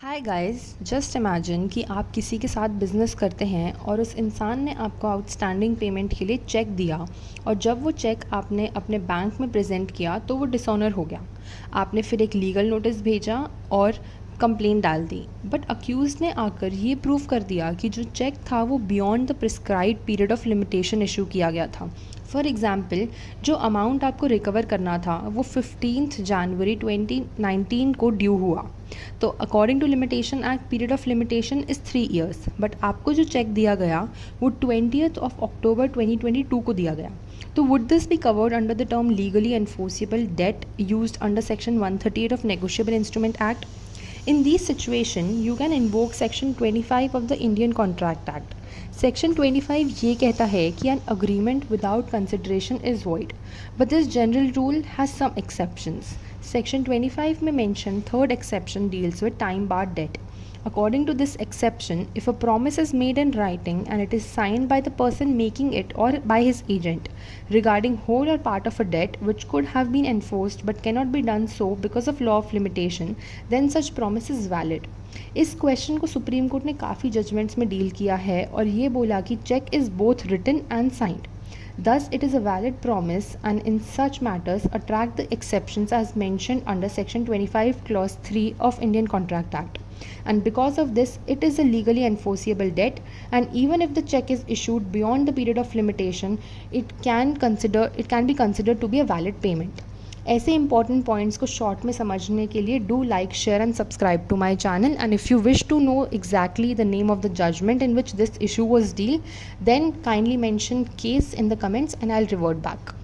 Hi guys, just imagine कि आप किसी के साथ बिज़नेस करते हैं और उस इंसान ने आपको आउटस्टैंडिंग पेमेंट के लिए चेक दिया और जब वो चेक आपने अपने बैंक में प्रेजेंट किया तो वो डिसऑनर हो गया। आपने फिर एक लीगल नोटिस भेजा और कंप्लेंट डाल दी, बट अक्यूज़ ने आकर ये प्रूव कर दिया कि जो चेक था वो beyond the prescribed period of limitation issue किया गया था। फॉर एग्ज़ाम्पल, जो अमाउंट आपको रिकवर करना था वो 15 जनवरी 2019 को ड्यू हुआ। तो according to limitation act, period of limitation is 3 years, but आपको जो चेक दिया गया वो 20th of October 2022 को दिया गया। तो would this be covered under the term legally enforceable debt used under section 138 of negotiable instrument act? In these situations, you can invoke Section 25 of the Indian Contract Act. Section 25 ये कहता है कि an agreement without consideration is void, but this general rule has some exceptions. Section 25 में mention third exception deals with time barred debt. According to this exception, if a promise is made in writing and it is signed by the person making it or by his agent regarding whole or part of a debt which could have been enforced but cannot be done so because of law of limitation, then such promise is valid. इस question को supreme court ने काफ़ी judgements में deal किया है और ये बोला कि cheque is both written and signed. Thus, it is a valid promise, and in such matters attract the exceptions as mentioned under Section 25 Clause 3 of Indian Contract Act. And because of this, it is a legally enforceable debt, and even if the check is issued beyond the period of limitation, it can be considered to be a valid payment. ऐसे important points को short में समझने के लिए do like, share and subscribe to my channel, and if you wish to know exactly the name of the judgment in which this issue was dealt, then kindly mention case in the comments and I'll revert back.